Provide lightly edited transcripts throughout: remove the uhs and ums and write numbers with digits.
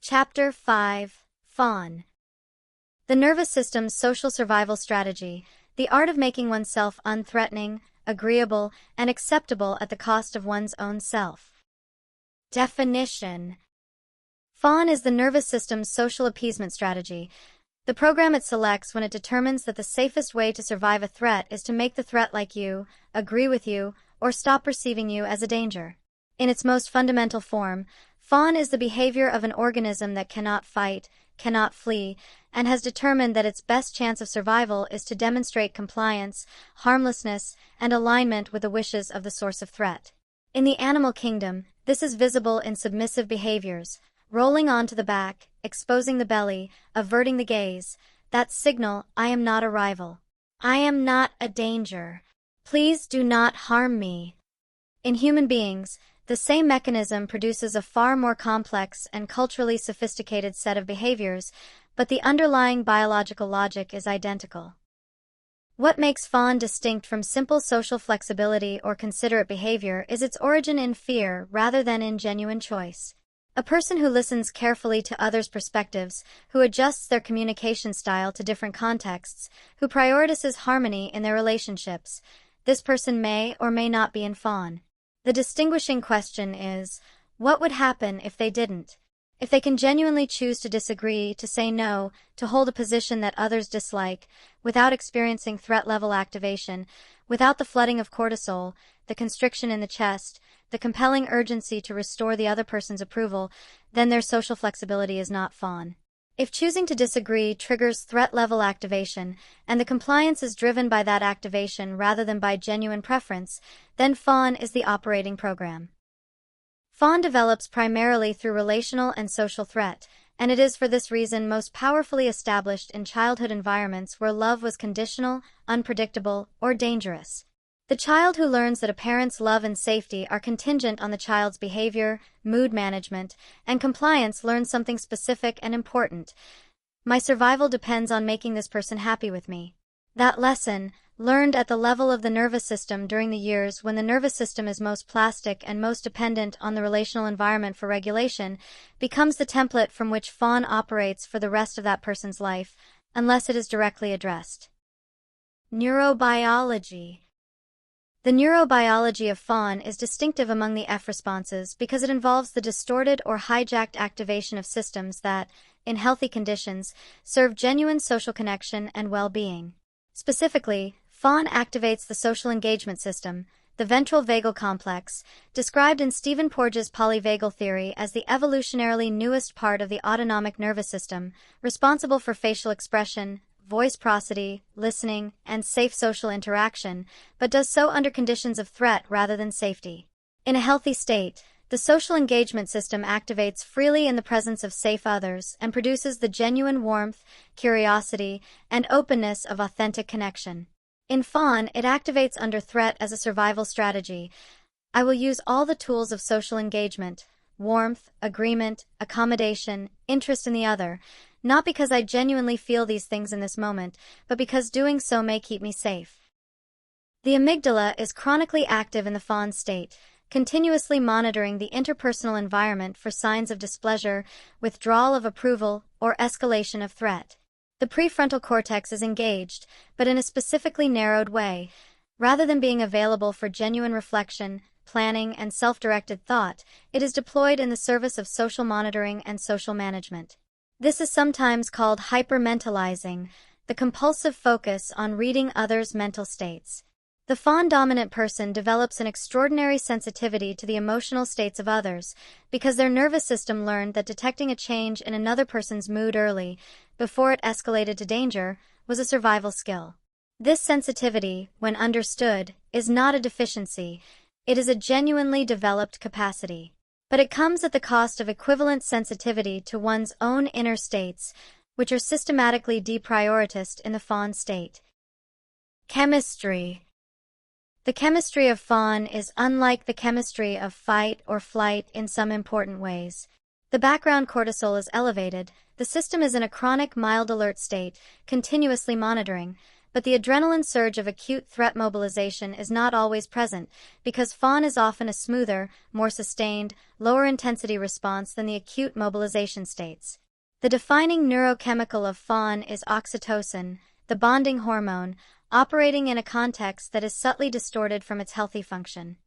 Chapter 5, Fawn. The nervous system's social survival strategy, the art of making oneself unthreatening, agreeable, and acceptable at the cost of one's own self. Definition. Fawn is the nervous system's social appeasement strategy, the program it selects when it determines that the safest way to survive a threat is to make the threat like you, agree with you, or stop perceiving you as a danger. In its most fundamental form, fawn is the behavior of an organism that cannot fight, cannot flee, and has determined that its best chance of survival is to demonstrate compliance, harmlessness, and alignment with the wishes of the source of threat. In the animal kingdom, this is visible in submissive behaviors, rolling onto the back, exposing the belly, averting the gaze, that signal, I am not a rival. I am not a danger. Please do not harm me. In human beings, the same mechanism produces a far more complex and culturally sophisticated set of behaviors, but the underlying biological logic is identical. What makes fawn distinct from simple social flexibility or considerate behavior is its origin in fear rather than in genuine choice. A person who listens carefully to others' perspectives, who adjusts their communication style to different contexts, who prioritizes harmony in their relationships, this person may or may not be in fawn. The distinguishing question is, what would happen if they didn't? If they can genuinely choose to disagree, to say no, to hold a position that others dislike, without experiencing threat-level activation, without the flooding of cortisol, the constriction in the chest, the compelling urgency to restore the other person's approval, then their social flexibility is not fawn. If choosing to disagree triggers threat-level activation, and the compliance is driven by that activation rather than by genuine preference, then fawn is the operating program. Fawn develops primarily through relational and social threat, and it is for this reason most powerfully established in childhood environments where love was conditional, unpredictable, or dangerous. The child who learns that a parent's love and safety are contingent on the child's behavior, mood management, and compliance learns something specific and important. My survival depends on making this person happy with me. That lesson, learned at the level of the nervous system during the years when the nervous system is most plastic and most dependent on the relational environment for regulation, becomes the template from which fawn operates for the rest of that person's life, unless it is directly addressed. Neurobiology. The neurobiology of fawn is distinctive among the F responses because it involves the distorted or hijacked activation of systems that, in healthy conditions, serve genuine social connection and well-being. Specifically, fawn activates the social engagement system, the ventral vagal complex, described in Stephen Porges' polyvagal theory as the evolutionarily newest part of the autonomic nervous system, responsible for facial expression, voice prosody, listening, and safe social interaction, but does so under conditions of threat rather than safety. In a healthy state, the social engagement system activates freely in the presence of safe others and produces the genuine warmth, curiosity, and openness of authentic connection. In fawn, it activates under threat as a survival strategy. I will use all the tools of social engagement, warmth, agreement, accommodation, interest in the other, not because I genuinely feel these things in this moment, but because doing so may keep me safe. The amygdala is chronically active in the fawn state, continuously monitoring the interpersonal environment for signs of displeasure, withdrawal of approval, or escalation of threat. The prefrontal cortex is engaged, but in a specifically narrowed way. Rather than being available for genuine reflection, planning, and self-directed thought, it is deployed in the service of social monitoring and social management. This is sometimes called hypermentalizing, the compulsive focus on reading others' mental states. The fawn-dominant person develops an extraordinary sensitivity to the emotional states of others, because their nervous system learned that detecting a change in another person's mood early, before it escalated to danger, was a survival skill. This sensitivity, when understood, is not a deficiency, it is a genuinely developed capacity. But it comes at the cost of equivalent sensitivity to one's own inner states, which are systematically deprioritized in the fawn state. Chemistry. The chemistry of fawn is unlike the chemistry of fight or flight in some important ways. The background cortisol is elevated, the system is in a chronic mild alert state, continuously monitoring, but the adrenaline surge of acute threat mobilization is not always present, because fawn is often a smoother, more sustained, lower-intensity response than the acute mobilization states. The defining neurochemical of fawn is oxytocin, the bonding hormone, operating in a context that is subtly distorted from its healthy function.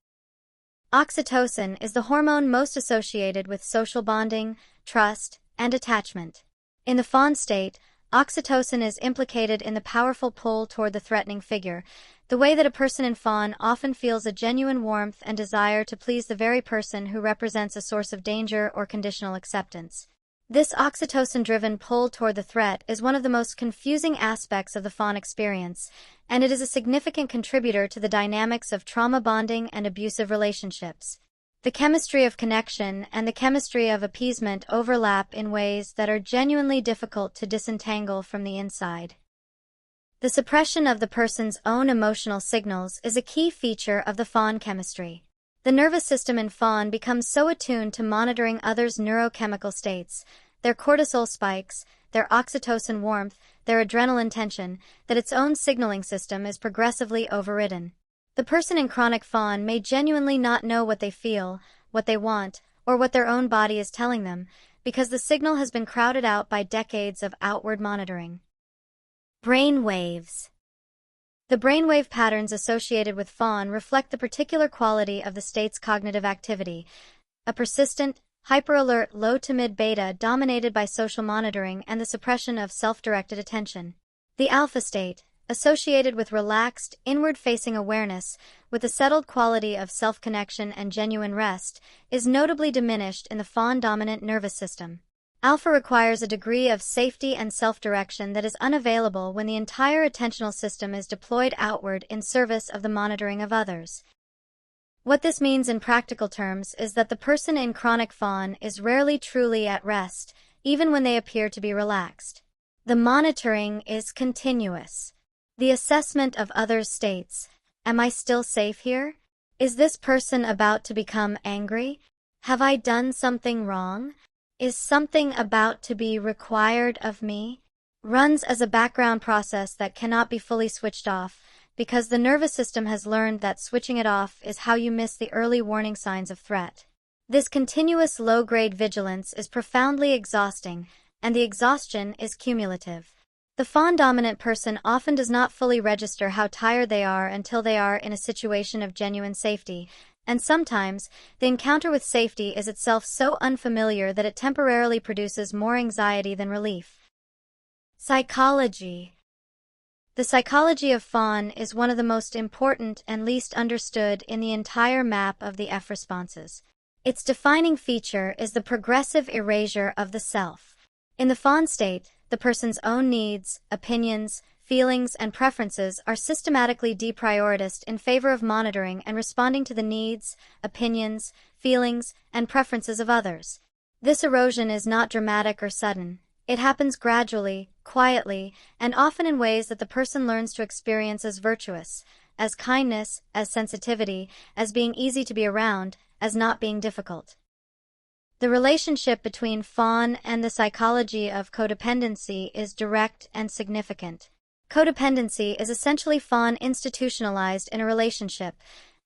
Oxytocin is the hormone most associated with social bonding, trust, and attachment. In the fawn state, oxytocin is implicated in the powerful pull toward the threatening figure, the way that a person in fawn often feels a genuine warmth and desire to please the very person who represents a source of danger or conditional acceptance. This oxytocin-driven pull toward the threat is one of the most confusing aspects of the fawn experience, and it is a significant contributor to the dynamics of trauma bonding and abusive relationships. The chemistry of connection and the chemistry of appeasement overlap in ways that are genuinely difficult to disentangle from the inside. The suppression of the person's own emotional signals is a key feature of the fawn chemistry. The nervous system in fawn becomes so attuned to monitoring others' neurochemical states, their cortisol spikes, their oxytocin warmth, their adrenaline tension, that its own signaling system is progressively overridden. The person in chronic fawn may genuinely not know what they feel, what they want, or what their own body is telling them, because the signal has been crowded out by decades of outward monitoring. Brain waves. The brainwave patterns associated with fawn reflect the particular quality of the state's cognitive activity, a persistent, hyper-alert low to mid-beta dominated by social monitoring and the suppression of self-directed attention. The alpha state, associated with relaxed, inward-facing awareness, with a settled quality of self-connection and genuine rest, is notably diminished in the fawn-dominant nervous system. Alpha requires a degree of safety and self-direction that is unavailable when the entire attentional system is deployed outward in service of the monitoring of others. What this means in practical terms is that the person in chronic fawn is rarely truly at rest, even when they appear to be relaxed. The monitoring is continuous. The assessment of others' states. Am I still safe here? Is this person about to become angry? Have I done something wrong? Is something about to be required of me? Runs as a background process that cannot be fully switched off, because the nervous system has learned that switching it off is how you miss the early warning signs of threat. This continuous low-grade vigilance is profoundly exhausting, and the exhaustion is cumulative. The fawn-dominant person often does not fully register how tired they are until they are in a situation of genuine safety, and sometimes, the encounter with safety is itself so unfamiliar that it temporarily produces more anxiety than relief. Psychology. The psychology of fawn is one of the most important and least understood in the entire map of the F responses. Its defining feature is the progressive erasure of the self. In the fawn state, the person's own needs, opinions, feelings, and preferences are systematically deprioritized in favor of monitoring and responding to the needs, opinions, feelings, and preferences of others. This erosion is not dramatic or sudden. It happens gradually, quietly, and often in ways that the person learns to experience as virtuous, as kindness, as sensitivity, as being easy to be around, as not being difficult. The relationship between fawn and the psychology of codependency is direct and significant. Codependency is essentially fawn institutionalized in a relationship,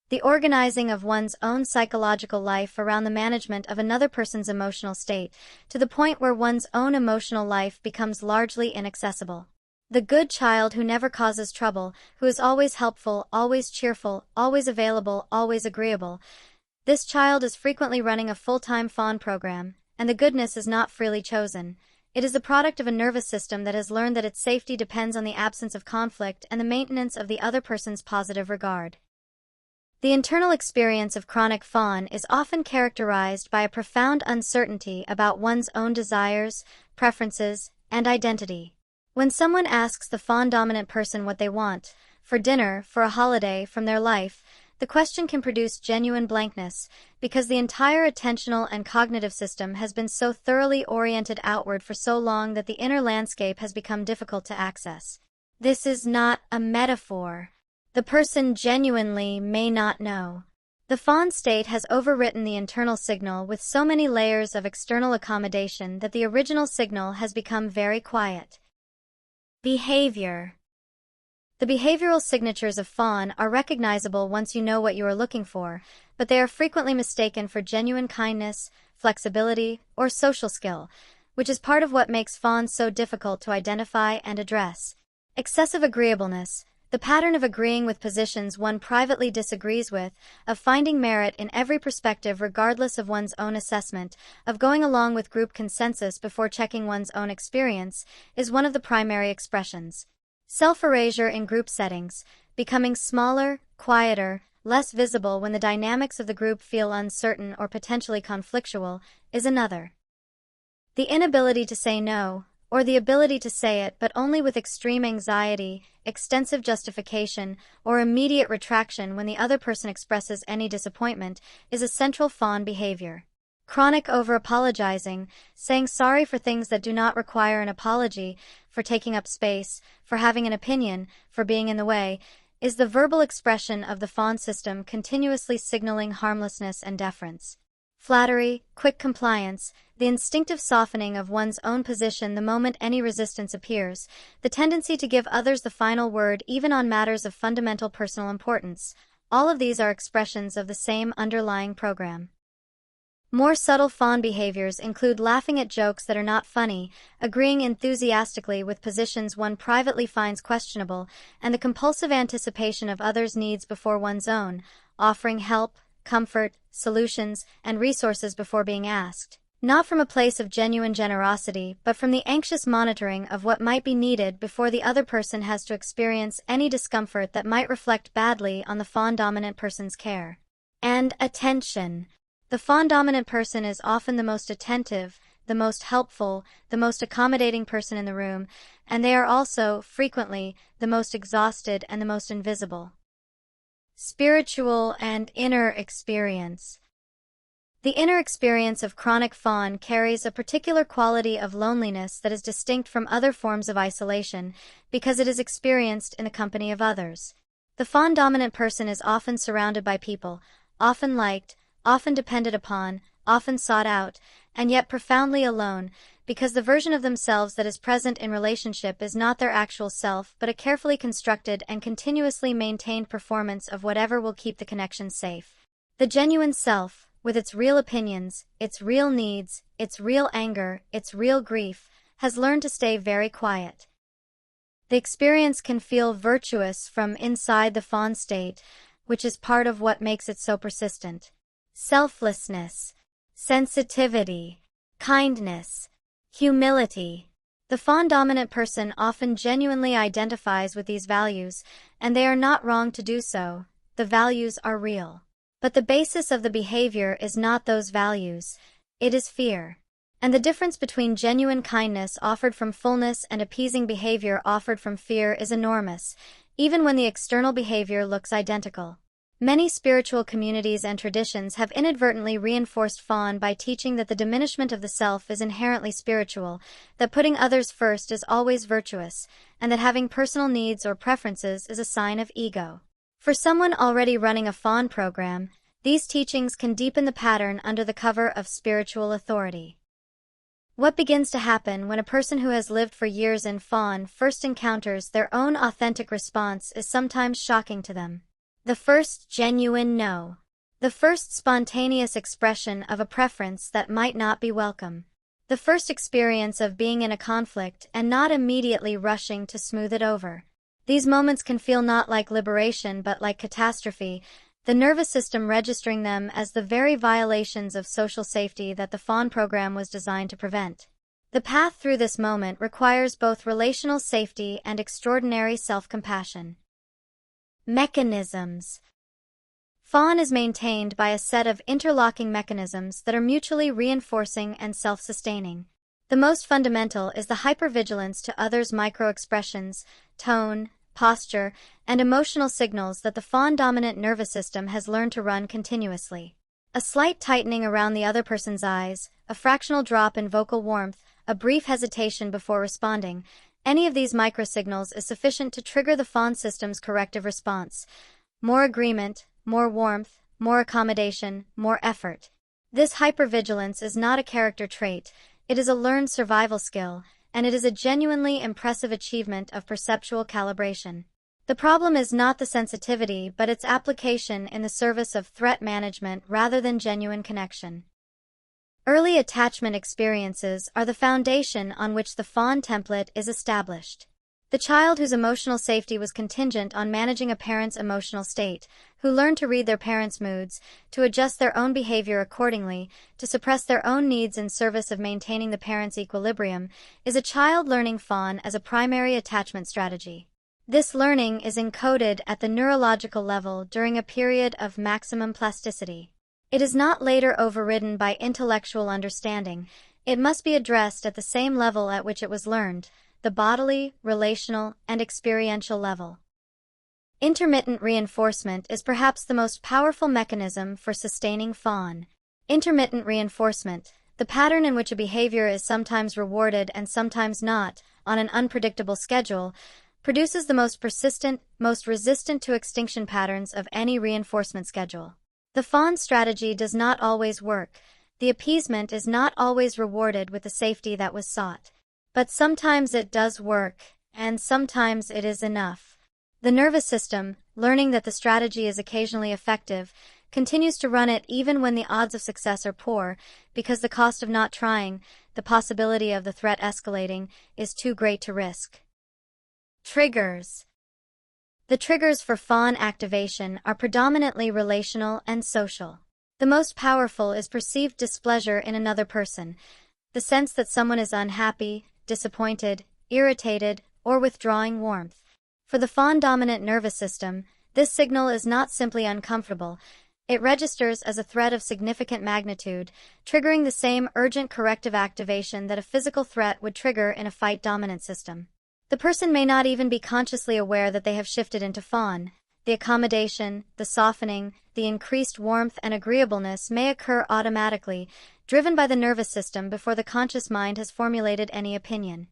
the organizing of one's own psychological life around the management of another person's emotional state, to the point where one's own emotional life becomes largely inaccessible. The good child who never causes trouble, who is always helpful, always cheerful, always available, always agreeable. This child is frequently running a full-time fawn program, and the goodness is not freely chosen. It is the product of a nervous system that has learned that its safety depends on the absence of conflict and the maintenance of the other person's positive regard. The internal experience of chronic fawn is often characterized by a profound uncertainty about one's own desires, preferences, and identity. When someone asks the fawn-dominant person what they want, for dinner, for a holiday, from their life, the question can produce genuine blankness, because the entire attentional and cognitive system has been so thoroughly oriented outward for so long that the inner landscape has become difficult to access. This is not a metaphor. The person genuinely may not know. The fawn state has overwritten the internal signal with so many layers of external accommodation that the original signal has become very quiet. Behavior. The behavioral signatures of Fawn are recognizable once you know what you are looking for, but they are frequently mistaken for genuine kindness, flexibility, or social skill, which is part of what makes Fawns so difficult to identify and address. Excessive agreeableness, the pattern of agreeing with positions one privately disagrees with, of finding merit in every perspective regardless of one's own assessment, of going along with group consensus before checking one's own experience, is one of the primary expressions. Self-erasure in group settings, becoming smaller, quieter, less visible when the dynamics of the group feel uncertain or potentially conflictual, is another. The inability to say no, or the ability to say it but only with extreme anxiety, extensive justification, or immediate retraction when the other person expresses any disappointment, is a central Fawn behavior. Chronic over-apologizing, saying sorry for things that do not require an apology, for taking up space, for having an opinion, for being in the way, is the verbal expression of the Fawn system continuously signaling harmlessness and deference. Flattery, quick compliance, the instinctive softening of one's own position the moment any resistance appears, the tendency to give others the final word even on matters of fundamental personal importance, all of these are expressions of the same underlying program. More subtle Fawn behaviors include laughing at jokes that are not funny, agreeing enthusiastically with positions one privately finds questionable, and the compulsive anticipation of others' needs before one's own, offering help, comfort, solutions, and resources before being asked. Not from a place of genuine generosity, but from the anxious monitoring of what might be needed before the other person has to experience any discomfort that might reflect badly on the Fawn-dominant person's care. And attention. The Fawn-dominant person is often the most attentive, the most helpful, the most accommodating person in the room, and they are also, frequently, the most exhausted and the most invisible. Spiritual and inner experience. The inner experience of chronic Fawn carries a particular quality of loneliness that is distinct from other forms of isolation because it is experienced in the company of others. The Fawn-dominant person is often surrounded by people, often liked, often depended upon, often sought out, and yet profoundly alone, because the version of themselves that is present in relationship is not their actual self but a carefully constructed and continuously maintained performance of whatever will keep the connection safe. The genuine self, with its real opinions, its real needs, its real anger, its real grief, has learned to stay very quiet. The experience can feel virtuous from inside the Fawn state, which is part of what makes it so persistent. Selflessness, sensitivity, kindness, humility. The Fawn-dominant person often genuinely identifies with these values, and they are not wrong to do so. The values are real. But the basis of the behavior is not those values, it is fear. And the difference between genuine kindness offered from fullness and appeasing behavior offered from fear is enormous, even when the external behavior looks identical. Many spiritual communities and traditions have inadvertently reinforced Fawn by teaching that the diminishment of the self is inherently spiritual, that putting others first is always virtuous, and that having personal needs or preferences is a sign of ego. For someone already running a Fawn program, these teachings can deepen the pattern under the cover of spiritual authority. What begins to happen when a person who has lived for years in Fawn first encounters their own authentic response is sometimes shocking to them. The first genuine no. The first spontaneous expression of a preference that might not be welcome. The first experience of being in a conflict and not immediately rushing to smooth it over. These moments can feel not like liberation but like catastrophe, the nervous system registering them as the very violations of social safety that the Fawn program was designed to prevent. The path through this moment requires both relational safety and extraordinary self-compassion. Mechanisms. Fawn is maintained by a set of interlocking mechanisms that are mutually reinforcing and self-sustaining. The most fundamental is the hypervigilance to others' micro-expressions, tone, posture, and emotional signals that the Fawn-dominant nervous system has learned to run continuously. A slight tightening around the other person's eyes, a fractional drop in vocal warmth, a brief hesitation before responding, any of these microsignals is sufficient to trigger the Fawn system's corrective response. More agreement, more warmth, more accommodation, more effort. This hypervigilance is not a character trait, it is a learned survival skill, and it is a genuinely impressive achievement of perceptual calibration. The problem is not the sensitivity but its application in the service of threat management rather than genuine connection. Early attachment experiences are the foundation on which the Fawn template is established. The child whose emotional safety was contingent on managing a parent's emotional state, who learned to read their parents' moods, to adjust their own behavior accordingly, to suppress their own needs in service of maintaining the parent's equilibrium, is a child learning Fawn as a primary attachment strategy. This learning is encoded at the neurological level during a period of maximum plasticity. It is not later overridden by intellectual understanding. It must be addressed at the same level at which it was learned, the bodily, relational, and experiential level. Intermittent reinforcement is perhaps the most powerful mechanism for sustaining Fawn. Intermittent reinforcement, the pattern in which a behavior is sometimes rewarded and sometimes not, on an unpredictable schedule, produces the most persistent, most resistant to extinction patterns of any reinforcement schedule. The Fawn strategy does not always work. The appeasement is not always rewarded with the safety that was sought. But sometimes it does work, and sometimes it is enough. The nervous system, learning that the strategy is occasionally effective, continues to run it even when the odds of success are poor, because the cost of not trying, the possibility of the threat escalating, is too great to risk. Triggers. The triggers for Fawn activation are predominantly relational and social. The most powerful is perceived displeasure in another person, the sense that someone is unhappy, disappointed, irritated, or withdrawing warmth. For the Fawn-dominant nervous system, this signal is not simply uncomfortable. It registers as a threat of significant magnitude, triggering the same urgent corrective activation that a physical threat would trigger in a fight-dominant system. The person may not even be consciously aware that they have shifted into Fawn. The accommodation, the softening, the increased warmth and agreeableness may occur automatically, driven by the nervous system before the conscious mind has formulated any opinion.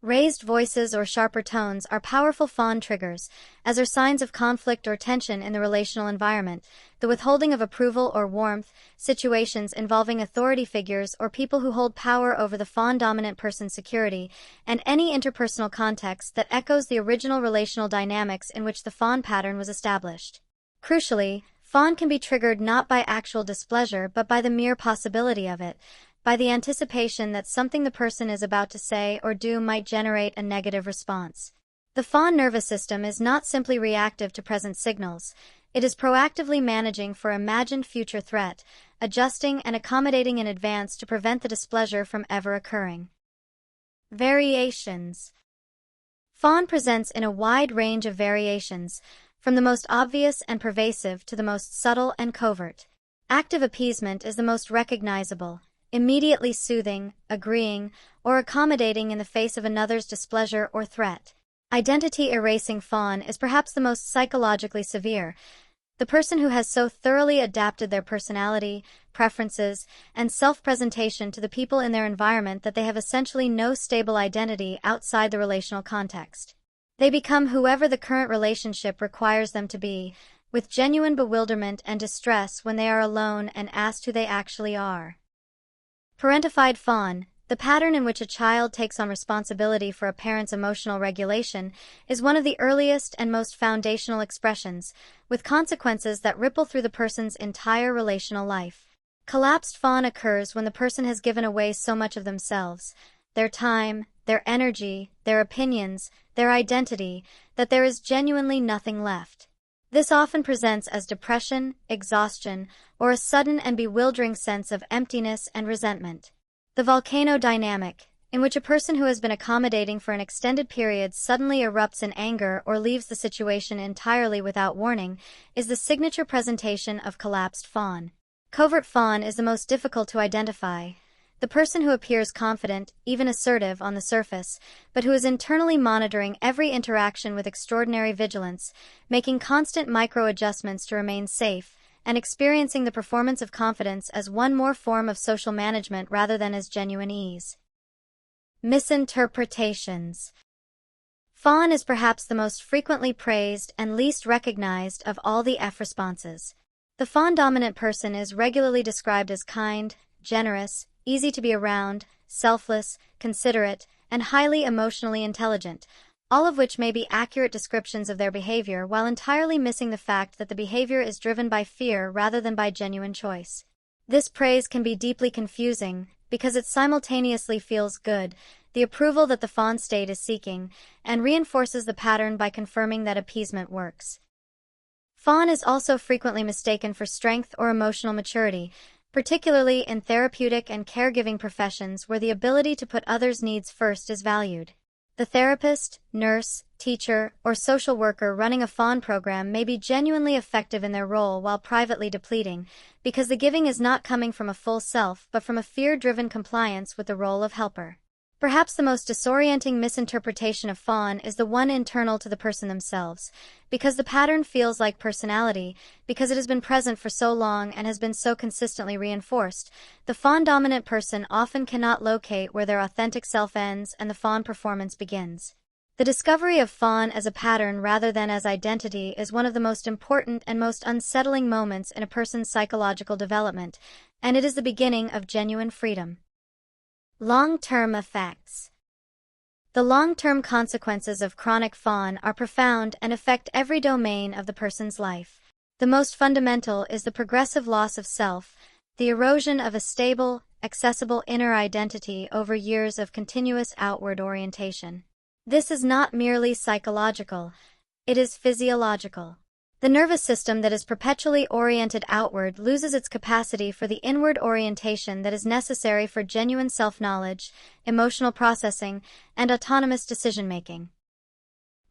Raised voices or sharper tones are powerful Fawn triggers, as are signs of conflict or tension in the relational environment, the withholding of approval or warmth, situations involving authority figures or people who hold power over the Fawn-dominant person's security, and any interpersonal context that echoes the original relational dynamics in which the Fawn pattern was established. Crucially, Fawn can be triggered not by actual displeasure but by the mere possibility of it, by the anticipation that something the person is about to say or do might generate a negative response. The Fawn nervous system is not simply reactive to present signals. It is proactively managing for imagined future threat, adjusting and accommodating in advance to prevent the displeasure from ever occurring. Variations. Fawn presents in a wide range of variations, from the most obvious and pervasive to the most subtle and covert. Active appeasement is the most recognizable, immediately soothing, agreeing, or accommodating in the face of another's displeasure or threat. Identity-erasing Fawn is perhaps the most psychologically severe. The person who has so thoroughly adapted their personality, preferences, and self-presentation to the people in their environment that they have essentially no stable identity outside the relational context. They become whoever the current relationship requires them to be, with genuine bewilderment and distress when they are alone and asked who they actually are. Parentified Fawn, the pattern in which a child takes on responsibility for a parent's emotional regulation, is one of the earliest and most foundational expressions, with consequences that ripple through the person's entire relational life. Collapsed Fawn occurs when the person has given away so much of themselves, their time, their energy, their opinions, their identity, that there is genuinely nothing left. This often presents as depression, exhaustion, or a sudden and bewildering sense of emptiness and resentment. The volcano dynamic, in which a person who has been accommodating for an extended period suddenly erupts in anger or leaves the situation entirely without warning, is the signature presentation of collapsed Fawn. Covert Fawn is the most difficult to identify. The person who appears confident, even assertive on the surface, but who is internally monitoring every interaction with extraordinary vigilance, making constant micro-adjustments to remain safe, and experiencing the performance of confidence as one more form of social management rather than as genuine ease. Misinterpretations. Fawn is perhaps the most frequently praised and least recognized of all the F responses. The Fawn-dominant person is regularly described as kind, generous, easy to be around, selfless, considerate, and highly emotionally intelligent, all of which may be accurate descriptions of their behavior while entirely missing the fact that the behavior is driven by fear rather than by genuine choice. This praise can be deeply confusing because it simultaneously feels good, the approval that the fawn state is seeking, and reinforces the pattern by confirming that appeasement works. Fawn is also frequently mistaken for strength or emotional maturity, particularly in therapeutic and caregiving professions where the ability to put others' needs first is valued. The therapist, nurse, teacher, or social worker running a fawn program may be genuinely effective in their role while privately depleting, because the giving is not coming from a full self but from a fear-driven compliance with the role of helper. Perhaps the most disorienting misinterpretation of fawn is the one internal to the person themselves, because the pattern feels like personality, because it has been present for so long and has been so consistently reinforced. The fawn-dominant person often cannot locate where their authentic self ends and the fawn performance begins. The discovery of fawn as a pattern rather than as identity is one of the most important and most unsettling moments in a person's psychological development, and it is the beginning of genuine freedom. Long-term effects. The long-term consequences of chronic fawn are profound and affect every domain of the person's life. The most fundamental is the progressive loss of self, the erosion of a stable, accessible inner identity over years of continuous outward orientation. This is not merely psychological, it is physiological. The nervous system that is perpetually oriented outward loses its capacity for the inward orientation that is necessary for genuine self-knowledge, emotional processing, and autonomous decision-making.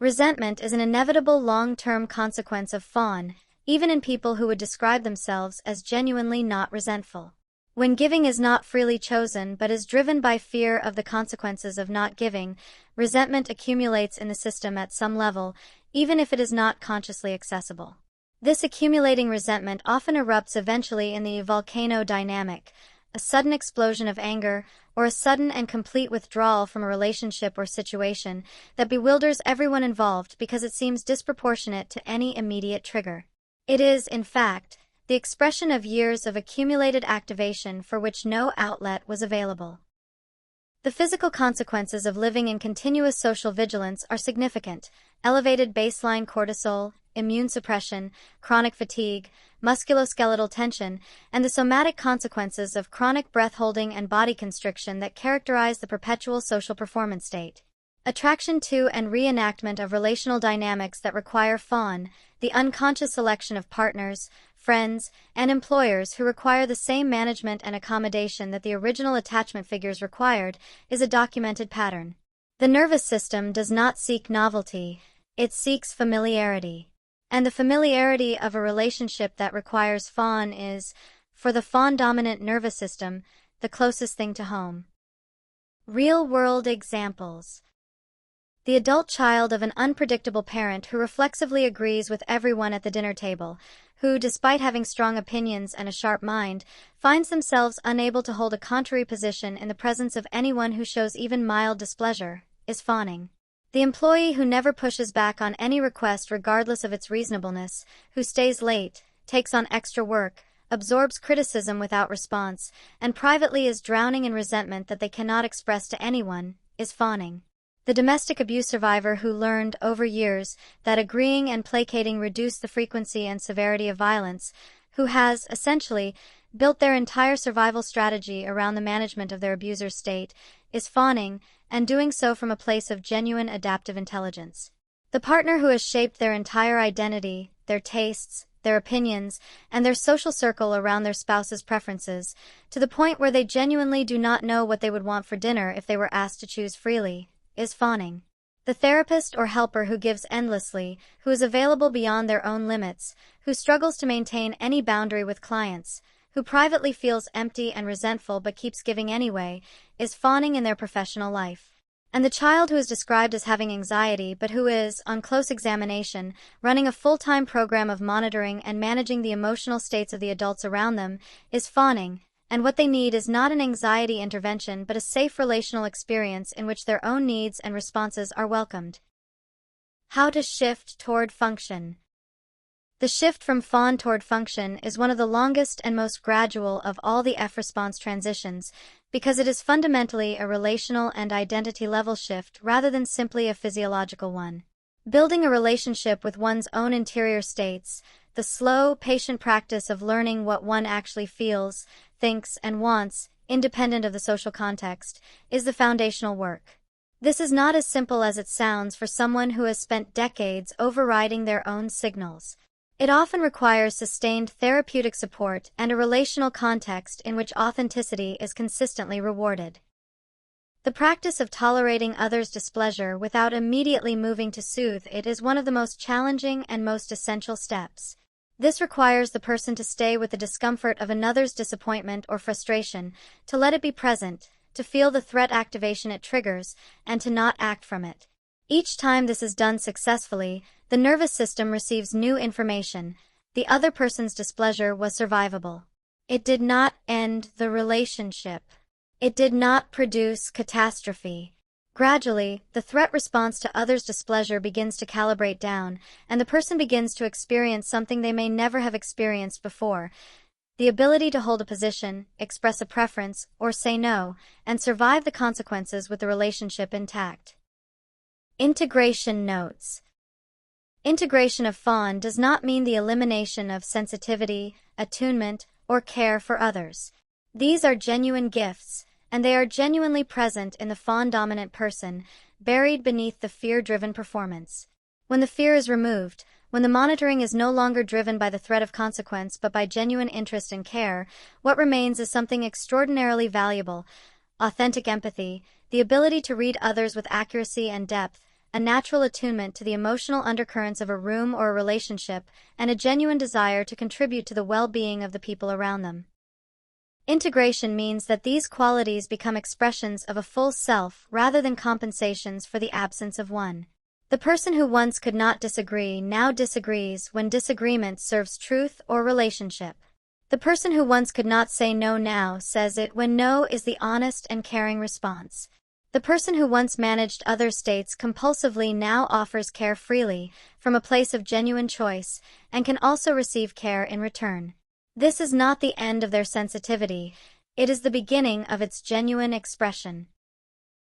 Resentment is an inevitable long-term consequence of fawn, even in people who would describe themselves as genuinely not resentful. When giving is not freely chosen but is driven by fear of the consequences of not giving, resentment accumulates in the system at some level, even if it is not consciously accessible. This accumulating resentment often erupts eventually in the volcano dynamic, a sudden explosion of anger, or a sudden and complete withdrawal from a relationship or situation that bewilders everyone involved because it seems disproportionate to any immediate trigger. It is, in fact, the expression of years of accumulated activation for which no outlet was available. The physical consequences of living in continuous social vigilance are significant: elevated baseline cortisol, immune suppression, chronic fatigue, musculoskeletal tension, and the somatic consequences of chronic breath-holding and body constriction that characterize the perpetual social performance state. Attraction to and reenactment of relational dynamics that require fawn, the unconscious selection of partners, friends, and employers who require the same management and accommodation that the original attachment figures required, is a documented pattern. The nervous system does not seek novelty, it seeks familiarity. And the familiarity of a relationship that requires fawn is, for the fawn-dominant nervous system, the closest thing to home. Real-world examples. The adult child of an unpredictable parent who reflexively agrees with everyone at the dinner table, who, despite having strong opinions and a sharp mind, finds themselves unable to hold a contrary position in the presence of anyone who shows even mild displeasure, is fawning. The employee who never pushes back on any request regardless of its reasonableness, who stays late, takes on extra work, absorbs criticism without response, and privately is drowning in resentment that they cannot express to anyone, is fawning. The domestic abuse survivor who learned, over years, that agreeing and placating reduce the frequency and severity of violence, who has, essentially, built their entire survival strategy around the management of their abuser's state, is fawning, and doing so from a place of genuine adaptive intelligence. The partner who has shaped their entire identity, their tastes, their opinions, and their social circle around their spouse's preferences, to the point where they genuinely do not know what they would want for dinner if they were asked to choose freely, is fawning. The therapist or helper who gives endlessly, who is available beyond their own limits, who struggles to maintain any boundary with clients, who privately feels empty and resentful but keeps giving anyway, is fawning in their professional life. And the child who is described as having anxiety but who is, on close examination, running a full-time program of monitoring and managing the emotional states of the adults around them, is fawning, and what they need is not an anxiety intervention but a safe relational experience in which their own needs and responses are welcomed. How to shift toward function. The shift from fawn toward function is one of the longest and most gradual of all the F-response transitions, because it is fundamentally a relational and identity level shift rather than simply a physiological one. Building a relationship with one's own interior states, the slow, patient practice of learning what one actually feels, thinks, and wants, independent of the social context, is the foundational work. This is not as simple as it sounds for someone who has spent decades overriding their own signals. It often requires sustained therapeutic support and a relational context in which authenticity is consistently rewarded. The practice of tolerating others' displeasure without immediately moving to soothe it is one of the most challenging and most essential steps. This requires the person to stay with the discomfort of another's disappointment or frustration, to let it be present, to feel the threat activation it triggers, and to not act from it. Each time this is done successfully, the nervous system receives new information. The other person's displeasure was survivable. It did not end the relationship. It did not produce catastrophe. Gradually, the threat response to others' displeasure begins to calibrate down, and the person begins to experience something they may never have experienced before: the ability to hold a position, express a preference, or say no, and survive the consequences with the relationship intact. Integration notes. Integration of Fawn does not mean the elimination of sensitivity, attunement, or care for others. These are genuine gifts, and they are genuinely present in the Fawn-dominant person, buried beneath the fear-driven performance. When the fear is removed, when the monitoring is no longer driven by the threat of consequence but by genuine interest and care, what remains is something extraordinarily valuable: authentic empathy, the ability to read others with accuracy and depth, a natural attunement to the emotional undercurrents of a room or a relationship, and a genuine desire to contribute to the well-being of the people around them. Integration means that these qualities become expressions of a full self rather than compensations for the absence of one. The person who once could not disagree now disagrees when disagreement serves truth or relationship. The person who once could not say no now says it when no is the honest and caring response. The person who once managed other states compulsively now offers care freely, from a place of genuine choice, and can also receive care in return. This is not the end of their sensitivity, it is the beginning of its genuine expression.